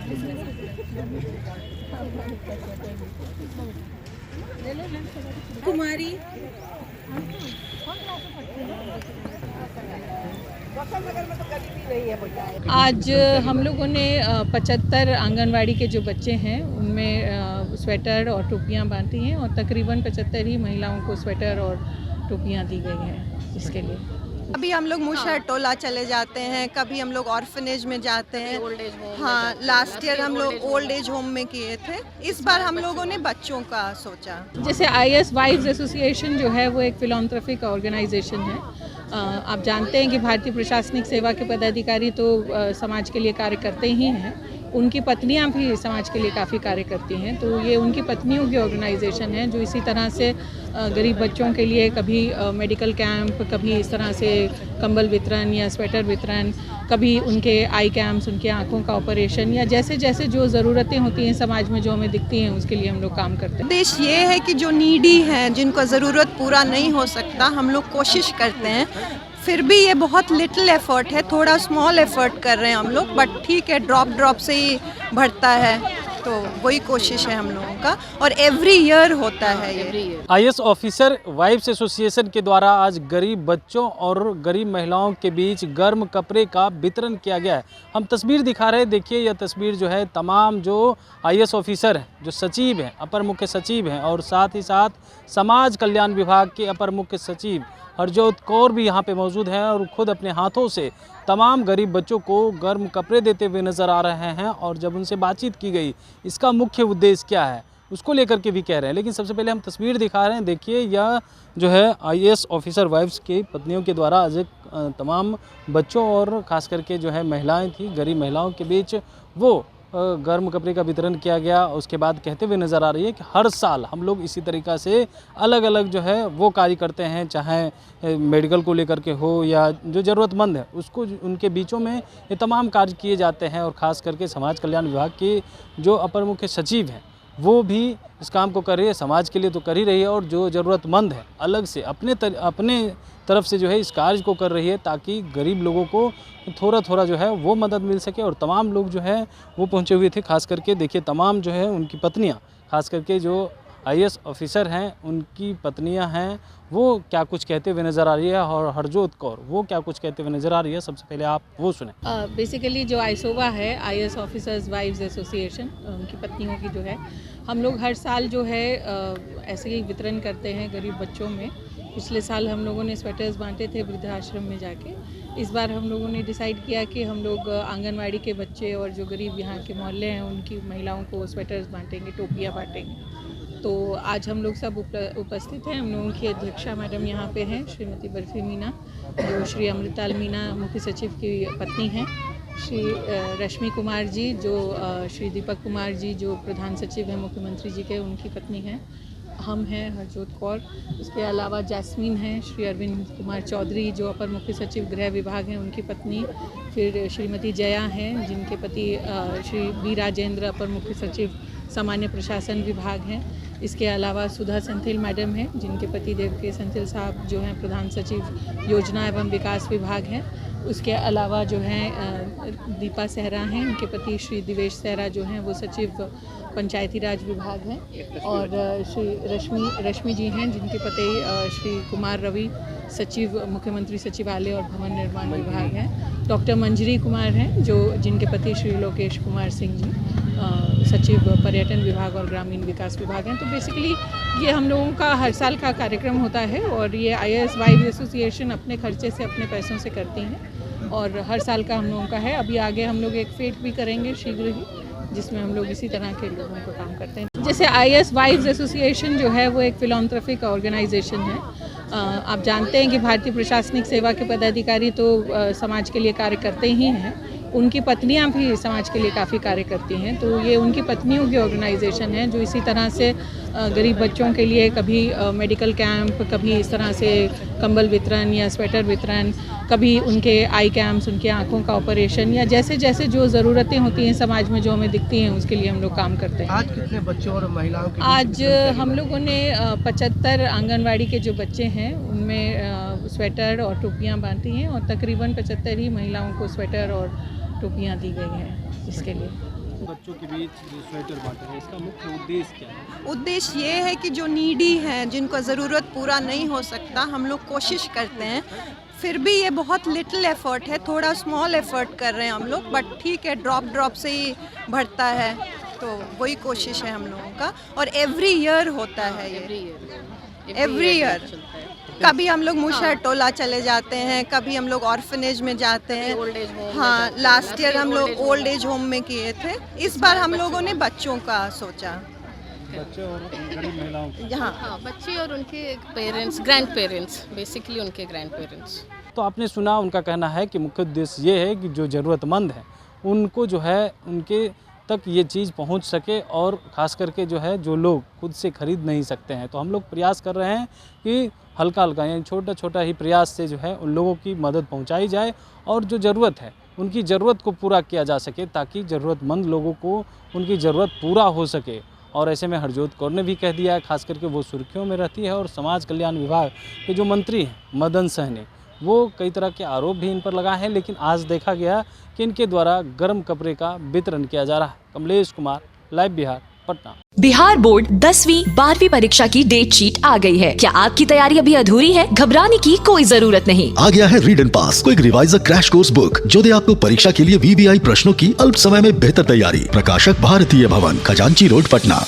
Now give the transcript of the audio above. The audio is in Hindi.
कुमारी आज हम लोगों ने 75 आंगनवाड़ी के जो बच्चे हैं उनमें स्वेटर और टोपियां बांटी हैं और तकरीबन 75 ही महिलाओं को स्वेटर और टोपियां दी गई हैं इसके लिए। अभी हम लोग मुशहर टोला चले जाते हैं, कभी हम लोग ऑर्फनेज में जाते हैं। हाँ, लास्ट ईयर हम लोग ओल्ड एज होम में किए थे, इस बार हम लोगों ने बच्चों का सोचा। जैसे IS वाइव्स एसोसिएशन जो है वो एक फिलॉन्थ्रोपिक ऑर्गेनाइजेशन है। आप जानते हैं कि भारतीय प्रशासनिक सेवा के पदाधिकारी तो समाज के लिए कार्य करते ही हैं, उनकी पत्नियां भी समाज के लिए काफ़ी कार्य करती हैं। तो ये उनकी पत्नियों की ऑर्गेनाइजेशन है जो इसी तरह से गरीब बच्चों के लिए कभी मेडिकल कैंप, कभी इस तरह से कंबल वितरण या स्वेटर वितरण, कभी उनके आई कैंप्स, उनके आँखों का ऑपरेशन या जैसे जैसे जो ज़रूरतें होती हैं समाज में जो हमें दिखती हैं उसके लिए हम लोग काम करते हैं। उद्देश्य ये है कि जो नीडी हैं, जिनको ज़रूरत पूरा नहीं हो सकता, हम लोग कोशिश करते हैं। फिर भी ये बहुत लिटिल एफर्ट है, थोड़ा स्मॉल एफर्ट कर रहे हैं हम लोग, बट ठीक है, ड्रॉप से ही बढ़ता है, तो वही कोशिश है हम लोगों का और एवरी ईयर होता है ये। IS ऑफिसर वाइव्स एसोसिएशन के द्वारा आज गरीब बच्चों और गरीब महिलाओं के बीच गर्म कपड़े का वितरण किया गया है। हम तस्वीर दिखा रहे हैं, देखिए यह तस्वीर जो है तमाम जो IS ऑफिसर हैं, जो सचिव हैं, अपर मुख्य सचिव हैं और साथ ही साथ समाज कल्याण विभाग के अपर मुख्य सचिव हरजोत कौर भी यहाँ पे मौजूद हैं और खुद अपने हाथों से तमाम गरीब बच्चों को गर्म कपड़े देते हुए नज़र आ रहे हैं। और जब उनसे बातचीत की गई इसका मुख्य उद्देश्य क्या है उसको लेकर के भी कह रहे हैं। लेकिन सबसे पहले हम तस्वीर दिखा रहे हैं, देखिए यह जो है IS ऑफिसर वाइफ्स की पत्नियों के द्वारा आज तमाम बच्चों और ख़ास करके जो है महिलाएँ थी, गरीब महिलाओं के बीच वो गर्म कपड़े का वितरण किया गया। उसके बाद कहते हुए नज़र आ रही है कि हर साल हम लोग इसी तरीक़ा से अलग अलग जो है वो कार्य करते हैं, चाहे मेडिकल को लेकर के हो या जो ज़रूरतमंद है उसको उनके बीचों में ये तमाम कार्य किए जाते हैं। और ख़ास करके समाज कल्याण विभाग के जो अपर मुख्य सचिव हैं वो भी इस काम को कर रही है, समाज के लिए तो कर ही रही है और जो ज़रूरतमंद है अलग से अपने तरफ से जो है इस कार्य को कर रही है ताकि गरीब लोगों को थोड़ा थोड़ा जो है वो मदद मिल सके। और तमाम लोग जो है वो पहुंचे हुए थे, खास करके देखिए तमाम जो है उनकी पत्नियां, खास करके जो IS ऑफिसर हैं उनकी पत्नियां हैं, वो क्या कुछ कहते हुए नज़र आ रही है और हरजोत कौर वो क्या कुछ कहते हुए नज़र आ रही है। सबसे पहले आप वो सुने। बेसिकली जो आइसोवा है, IS ऑफिसर्स वाइव्स एसोसिएशन, उनकी पत्नियों की जो है, हम लोग हर साल जो है ऐसे ही वितरण करते हैं गरीब बच्चों में। पिछले साल हम लोगों ने स्वेटर्स बांटे थे वृद्धाश्रम में जाके। इस बार हम लोगों ने डिसाइड किया कि हम लोग आंगनवाड़ी के बच्चे और जो गरीब यहाँ के मोहल्ले हैं उनकी महिलाओं को स्वेटर्स बांटेंगे, टोपियाँ बांटेंगे। तो आज हम लोग सब उपस्थित हैं। हम लोगों की अध्यक्षा मैडम यहाँ पे हैं, श्रीमती बर्फी मीना, जो श्री अमृताल मीना मुख्य सचिव की पत्नी हैं, श्री रश्मि कुमार जी, जो श्री दीपक कुमार जी जो प्रधान सचिव हैं मुख्यमंत्री जी के, उनकी पत्नी हैं, हम हैं हरजोत कौर। उसके अलावा जैस्मीन हैं, श्री अरविंद कुमार चौधरी जो अपर मुख्य सचिव गृह विभाग हैं, उनकी पत्नी, फिर श्रीमती जया हैं जिनके पति श्री बी राजेंद्र अपर मुख्य सचिव सामान्य प्रशासन विभाग हैं। इसके अलावा सुधा संथिल मैडम हैं जिनके पति देव के संथिल साहब जो हैं प्रधान सचिव योजना एवं विकास विभाग हैं। उसके अलावा जो हैं दीपा सहरा हैं, उनके पति श्री दिवेश सहरा जो हैं वो सचिव पंचायती राज विभाग हैं। और श्री रश्मि जी हैं जिनके पति श्री कुमार रवि सचिव मुख्यमंत्री सचिवालय और भवन निर्माण विभाग हैं। डॉक्टर मंजरी कुमार हैं जिनके पति श्री लोकेश कुमार सिंह जी सचिव पर्यटन विभाग और ग्रामीण विकास विभाग हैं। तो बेसिकली ये हम लोगों का हर साल का कार्यक्रम होता है और ये IS वाइव्स एसोसिएशन अपने खर्चे से, अपने पैसों से करती हैं और हर साल का हम लोगों का है। अभी आगे हम लोग एक फेट भी करेंगे शीघ्र ही, जिसमें हम लोग इसी तरह के लोगों को काम करते हैं। जैसे IS वाइव्स एसोसिएशन जो है वो एक फिलॉन्थ्रोपिक ऑर्गेनाइजेशन है। आप जानते हैं कि भारतीय प्रशासनिक सेवा के पदाधिकारी तो समाज के लिए कार्य करते ही हैं, उनकी पत्नियां भी समाज के लिए काफ़ी कार्य करती हैं। तो ये उनकी पत्नियों की ऑर्गेनाइजेशन है जो इसी तरह से गरीब बच्चों के लिए कभी मेडिकल कैंप, कभी इस तरह से कंबल वितरण या स्वेटर वितरण, कभी उनके आई कैंप्स, उनकी आँखों का ऑपरेशन या जैसे जैसे जो ज़रूरतें होती हैं समाज में जो हमें दिखती हैं उसके लिए हम लोग काम करते हैं। आज कितने बच्चों और महिलाओं के आज हम लोगों ने 75 आंगनवाड़ी के जो बच्चे हैं उनमें स्वेटर और टोपियाँ बांटी हैं और तकरीबन 75 ही महिलाओं को स्वेटर और टोपियाँ दी गई हैं इसके लिए। बच्चों के बीच जो स्वेटर बांटा है, इसका मुख्य उद्देश्य क्या है? उद्देश्य ये है कि जो नीडी हैं, जिनको ज़रूरत पूरा नहीं हो सकता, हम लोग कोशिश करते हैं। फिर भी ये बहुत लिटिल एफर्ट है, थोड़ा स्मॉल एफर्ट कर रहे हैं हम लोग, बट ठीक है, ड्रॉप से ही बढ़ता है, तो वही कोशिश है हम लोगों का। और एवरी ईयर होता है ये, एवरी ईयर। कभी हम लोग मुशहर टोला चले जाते हैं, कभी हम लोग ऑर्फनेज में जाते हैं। हाँ, लास्ट ईयर हम लोग ओल्ड एज होम में किए थे, इस बार हम लोगों ने बच्चों का सोचा। बच्चे और गरीब महिलाओं को। हाँ, बच्चे और उनके पेरेंट्स, ग्रैंड पेरेंट्स, बेसिकली उनके ग्रैंड पेरेंट्स। तो आपने सुना, उनका कहना है कि मुख्य उद्देश्य ये है कि जो ज़रूरतमंद है उनको जो है उनके तक ये चीज़ पहुंच सके, और ख़ास करके जो है जो लोग खुद से ख़रीद नहीं सकते हैं, तो हम लोग प्रयास कर रहे हैं कि हल्का हल्का यानी छोटा छोटा ही प्रयास से जो है उन लोगों की मदद पहुंचाई जाए, और जो ज़रूरत है उनकी ज़रूरत को पूरा किया जा सके, ताकि ज़रूरतमंद लोगों को उनकी ज़रूरत पूरा हो सके। और ऐसे में हरजोत कौर ने भी कह दिया है, खास करके वो सुर्खियों में रहती है, और समाज कल्याण विभाग के जो मंत्री हैं मदन सहनी, वो कई तरह के आरोप भी इन पर लगाए हैं, लेकिन आज देखा गया कि इनके द्वारा गर्म कपड़े का वितरण किया जा रहा है। कमलेश कुमार, लाइव बिहार, पटना। बिहार बोर्ड 10वीं 12वीं परीक्षा की डेट शीट आ गई है। क्या आपकी तैयारी अभी अधूरी है? घबराने की कोई जरूरत नहीं। आ गया है read and pass quick reviser crash course book, जो दे आपको परीक्षा के लिए VVI प्रश्नों की अल्प समय में बेहतर तैयारी। प्रकाशक भारतीय भवन, खजांची रोड, पटना।